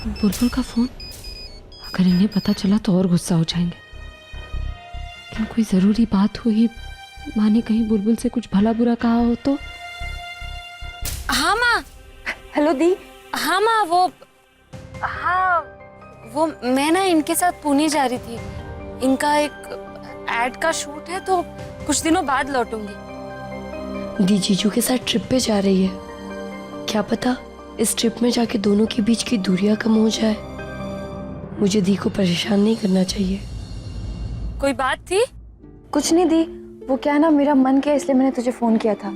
बुलबुल का फोन, अगर इन्हें पता चला तो और गुस्सा हो जाएंगे। लेकिन कोई जरूरी बात हुई, माँ ने कहीं बुलबुल से कुछ भला बुरा कहा हो तो। हाँ माँ। हेलो दी। हाँ माँ, वो मैं ना इनके साथ पुणे जा रही थी। इनका एक एड का शूट है तो कुछ दिनों बाद लौटूंगी। दी जीजू के साथ ट्रिप पे जा रही है। क्या पता इस ट्रिप में जाके दोनों के बीच की दूरियां कम हो जाए। मुझे दी को परेशान नहीं करना चाहिए। कोई बात थी? कुछ नहीं दी, वो क्या है ना, मेरा मन किया इसलिए मैंने तुझे फोन किया था।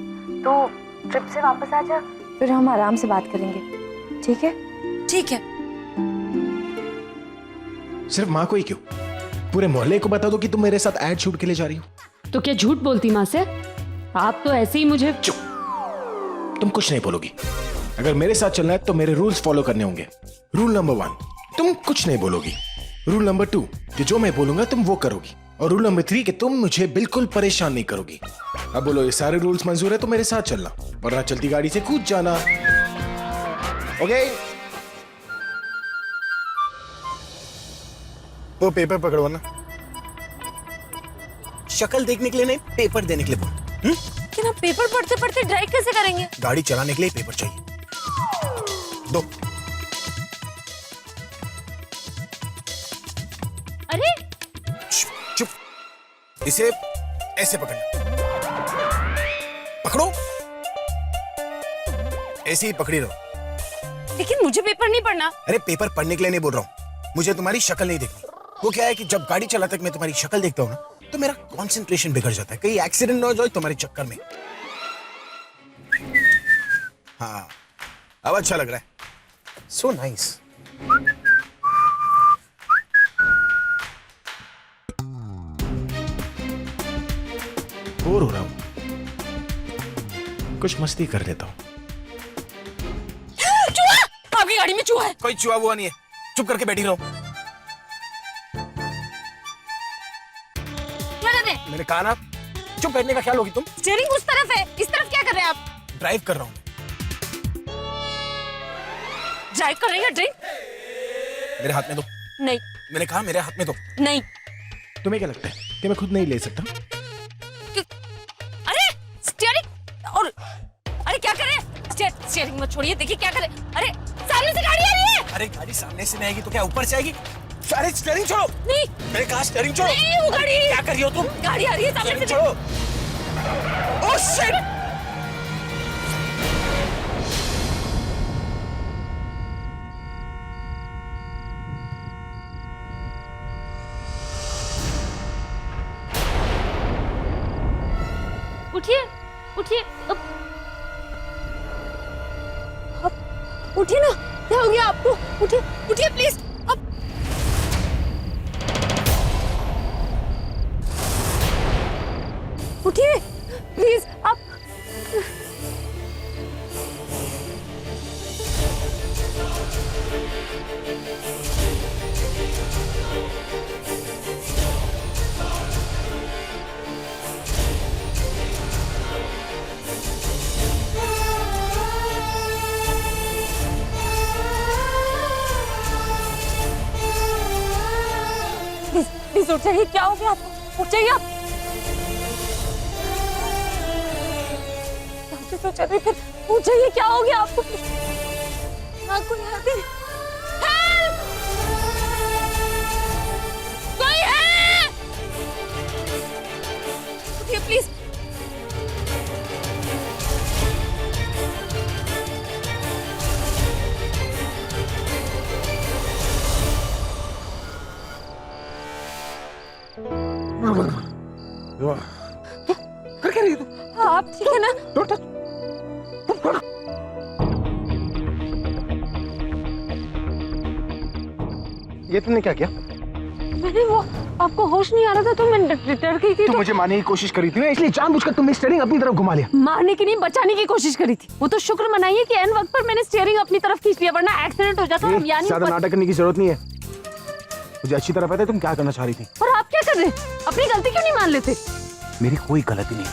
तो ट्रिप से वापस आ जा, फिर हम आराम से बात करेंगे, ठीक है? ठीक है। सिर्फ माँ को ही क्यों, पूरे मोहल्ले को बता दो कि तुम मेरे साथ एड शूट के लिए जा रही हो। तो क्या झूठ बोलती माँ से? आप तो ऐसे ही मुझे। चुप, तुम कुछ नहीं बोलोगी। अगर मेरे साथ चलना है तो मेरे रूल्स फॉलो करने होंगे। रूल नंबर 1, तुम कुछ नहीं बोलोगी। रूल नंबर 2, कि जो मैं बोलूंगा तुम वो करोगी। और रूल नंबर 3, कि तुम मुझे बिल्कुल परेशान नहीं करोगी। अब बोलो, ये सारे रूल्स मंजूर है तो मेरे साथ चलना, वरना चलती गाड़ी से कूद जाना। ओके? वो पेपर पकड़ो ना। शक्ल देखने के लिए नहीं, पेपर देने के लिए बोलो। कि ना पेपर पढ़ते पढ़ते ड्राइव कैसे करेंगे? गाड़ी चलाने के लिए पेपर चाहिए। दो। अरे चुप, इसे ऐसे पकड़ना। पकड़ो, ऐसे ही पकड़ी रहो। लेकिन मुझे पेपर नहीं पढ़ना। अरे पेपर पढ़ने के लिए नहीं बोल रहा हूँ, मुझे तुम्हारी शक्ल नहीं देखनी। वो क्या है कि जब गाड़ी चलाते मैं तुम्हारी शक्ल देखता हूँ ना, तो मेरा कंसंट्रेशन बिगड़ जाता है, कहीं एक्सीडेंट ना हो जाए तुम्हारे चक्कर में। हाँ, अब अच्छा लग रहा है। So nice. बोर हो रहा हूं, कुछ मस्ती कर लेता हूं। चूहा! आपकी गाड़ी में चूहा है। कोई चूहा हुआ नहीं है, चुप करके बैठी रहो। मैंने कहा ना, चुप बैठने का ख्याल होगी तुम। स्टीयरिंग उस तरफ है, इस तरफ क्या कर रहे हैं आप? ड्राइव कर रहा हूं। ड्राइव कर रहे हैं? ड्रिंक? मेरे हाथ में दो। नहीं। मैंने कहा मेरे हाथ में दो। नहीं। तुम्हें क्या लगता है कि मैं खुद नहीं ले सकता? अरे स्टीयरिंग और अरे क्या कर रहे हैं? स्टीयरिंग मत छोड़िए, देखिए क्या कर रहे हैं। अरे सामने से गाड़ी आ रही है। अरे गाड़ी सामने से नहीं आएगी तो क्या ऊपर से आएगी? अरे स्टीयरिंग छोड़ो। नहीं। मैंने कहा स्टीयरिंग छोड़ो। नहीं, वो गाड़ी। क्या कर रही हो तुम? गाड़ी आ रही है सामने से। छोड़ो। Oh shit! उठिए, उठिए, उठिए ना। क्या हो गया आपको? उठिए, उठिए प्लीज। अब उठिए प्लीज। आप प्लीज उठ जाइए। क्या हो गया आपको? उठ जाइए आप। तो चलिए फिर उठ जाइए। क्या हो गया आपको? हाँ, कोई है? हेल्प! कोई है? उठिए प्लीज। कर क्या रही है तू? आप ठीक है ना? ये तुमने क्या किया? मैंने वो आपको होश नहीं आ रहा था तो मैं डर गई थी। तुम मुझे मारने की कोशिश करी थी ना, इसलिए जानबूझकर तुमने स्टीयरिंग अपनी तरफ घुमा लिया। मारने की नहीं, बचाने की कोशिश करी थी। वो तो शुक्र मनाइए कि एन वक्त पर मैंने स्टीयरिंग अपनी तरफ खींच लिया, वरना एक्सीडेंट हो जाता। यानी ज्यादा नाटक करने की जरूरत नहीं है, मुझे अच्छी तरह पता है तुम क्या करना चाह रही थी। और आप क्या कर रहे? अपनी गलती क्यों नहीं मान लेते? मेरी कोई गलती नहीं।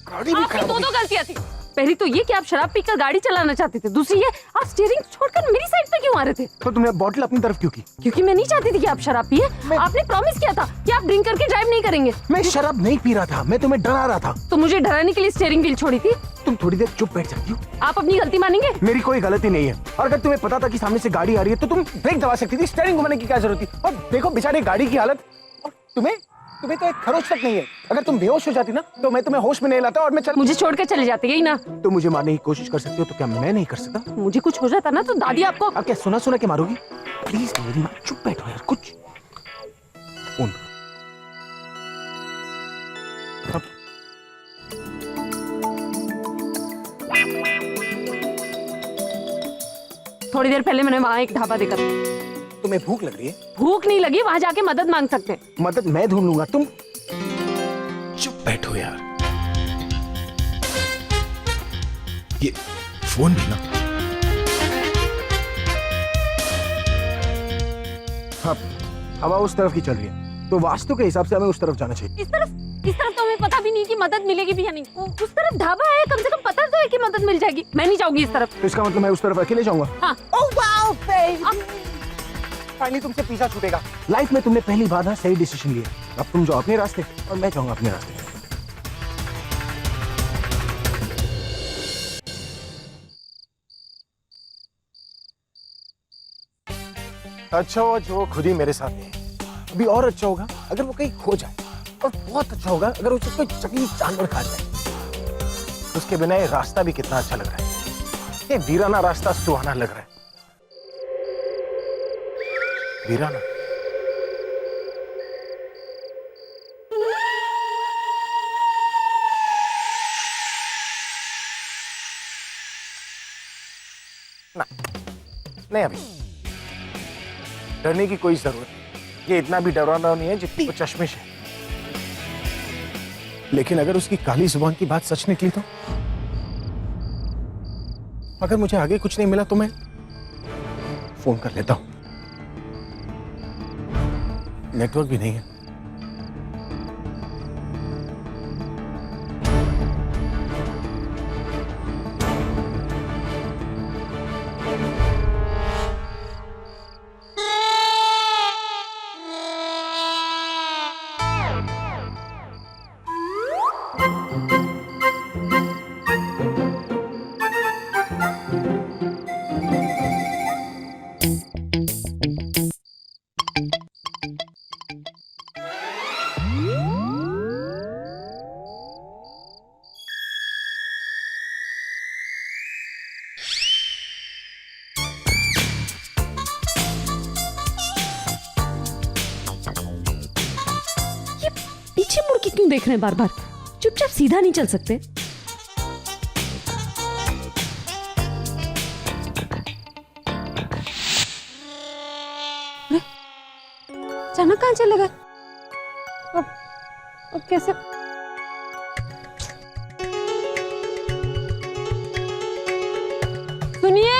गाड़ी भी आपकी खराब हो दो गई। गलतियां थी। पहली तो ये कि आप शराब पीकर गाड़ी चलाना चाहते थे, दूसरी ये आप स्टीयरिंग छोड़कर मेरी साइड पे क्यों आ रहे थे? तो तुमने बॉटल अपनी तरफ क्यों की? क्योंकि मैं नहीं चाहती थी कि आप शराब पिए। आपने प्रॉमिस किया था कि आप ड्रिंक करके ड्राइव नहीं करेंगे। मैं शराब नहीं पी रहा था, मैं तुम्हें डरा रहा था। तो मुझे डराने के लिए स्टीयरिंग व्हील छोड़ी थी। तुम थोड़ी देर चुप बैठ सकती हो? आप अपनी गलती मानेंगे? मेरी कोई गलती नहीं है, और अगर तुम्हें पता था कि सामने से गाड़ी आ रही है तो तुम ब्रेक दबा सकती थी, स्टीयरिंग घुमाने की क्या जरूरत थी? और देखो बेचारे गाड़ी की हालत, और तुम्हें तो एक खरोच तक नहीं है। अगर तुम बेहोश हो जाती ना तो मैं तुम्हें होश में नहीं लाता और मैं मुझे छोड़कर चले जाते, यही ना? तुम मुझे मारने की कोशिश कर सकती हो, तो क्या मैं नहीं कर सकता? मुझे कुछ हो जाता ना तो दादी आपको। अब क्या सुना सुना के मारोगी? प्लीज मेरी माँ, चुप बैठो यार। कुछ थोड़ी देर पहले मैंने वहाँ एक ढाबा देखा। तुम्हें भूख लग रही है? भूख नहीं लगी, वहाँ जाके मदद मांग सकते हैं। मदद मैं ढूंढ लूंगा, तुम चुप बैठो यार। ये फोन भी ना। हाँ, हवा उस तरफ की चल रही है, तो वास्तु के हिसाब से हमें उस तरफ जाना चाहिए। इस तरफ तो हमें पता भी नहीं कि मदद मिलेगी भी या नहीं। उस तरफ ढाबा है, कम से कम पता तो है कि मदद मिल जाएगी। मैं नहीं जाऊंगी इस तरफ। तो इसका मतलब मैं उस तरफ अकेले जाऊंगा? हाँ। ओह वाओ बेबी, फाइनली तुमसे पीछा छूटेगा। लाइफ में तुमने पहली बार ना सही डिसीजन लिया। अब तुम जाओ अपने रास्ते और मैं जाऊंगा अपने रास्ते। अच्छा हुआ जो खुद ही मेरे साथ नहीं है। अभी और अच्छा होगा अगर वो कहीं खो जाए, और बहुत अच्छा होगा अगर उसे कोई जंगली जानवर खा जाए। उसके बिना ये रास्ता भी कितना अच्छा लग रहा है। ये वीराना रास्ता सुहाना लग रहा है। वीराना, ना, नहीं अभी डरने की कोई जरूरत नहीं। ये इतना भी डरावना नहीं है जितनी वो चश्मिश है। लेकिन अगर उसकी काली जुबान की बात सच निकली तो? अगर मुझे आगे कुछ नहीं मिला तो मैं फोन कर लेता हूं। नेटवर्क भी नहीं है। पीछे मुड़ के क्यों देख रहे हैं बार बार? चुपचाप सीधा नहीं चल सकते? अचानक कहाँ चले गए? अब कैसे? सुनिए,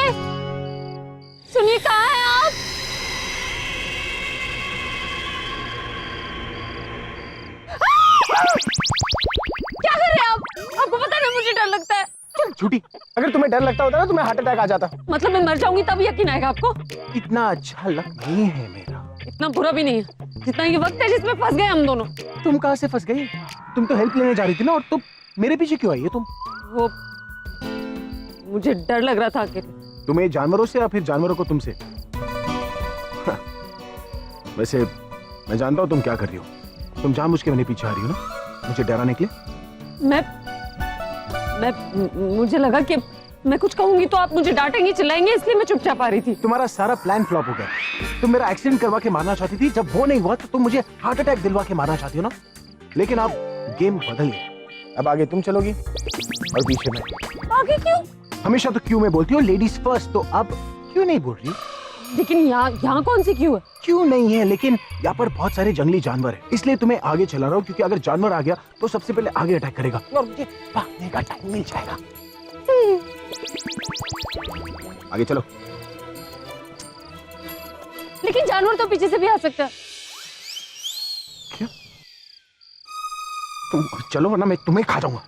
सुनिए, कहाँ हैं आप? क्या कर रहे हैं आप? आपको पता नहीं मुझे डर लगता है। चल झूठी, अगर तुम्हें डर लगता होता ना तो मैं हार्ट अटैक आ जाता। मतलब मैं मर जाऊंगी तब यकीन आएगा आपको? इतना अच्छा लक नहीं है मेरा। इतना बुरा भी नहीं है जितना ये वक्त है जिसमें फंस गए हम दोनों। तुम कहाँ से फंस गई? तुम तो हेल्प लेने जा रही थी ना, और तुम मेरे पीछे क्यों आई है? तुम वो मुझे डर लग रहा था अकेले। तुम्हें जानवरों से या फिर जानवरों को तुमसे? वैसे मैं जानता हूँ तुम क्या कर रही हो। तुम जानबूझ के मेरे पीछे आ रही हो ना, मुझे डराने के लिए। मुझे लगा कि मैं कुछ कहूंगी तो आप मुझे डांटेंगे, चिल्लाएंगे, इसलिए मैं चुपचाप आ रही थी। तुम्हारा सारा प्लान फ्लॉप हो गया। तुम मेरा एक्सीडेंट करवा के मारना चाहती थी, जब वो नहीं हुआ तो तुम मुझे हार्ट अटैक दिलवा के मारना चाहती हो ना। लेकिन अब गेम बदल गया। अब आगे तुम चलोगी और पीछे मैं। आगे क्यों? हमेशा तो क्यों में बोलती हो, लेडीज फर्स्ट, तो अब क्यों नहीं बोल रही? लेकिन यहाँ कौन सी क्यों है? क्यों नहीं है, लेकिन यहाँ पर बहुत सारे जंगली जानवर है, इसलिए तुम्हें आगे चला रहा हूँ। क्योंकि अगर जानवर आ गया तो सबसे पहले आगे अटैक करेगा और मुझे भागने का टाइम मिल जाएगा। आगे चलो। लेकिन जानवर तो पीछे से भी आ सकता है। क्या? तुम चलो वरना मैं तुम्हें खा जाऊंगा।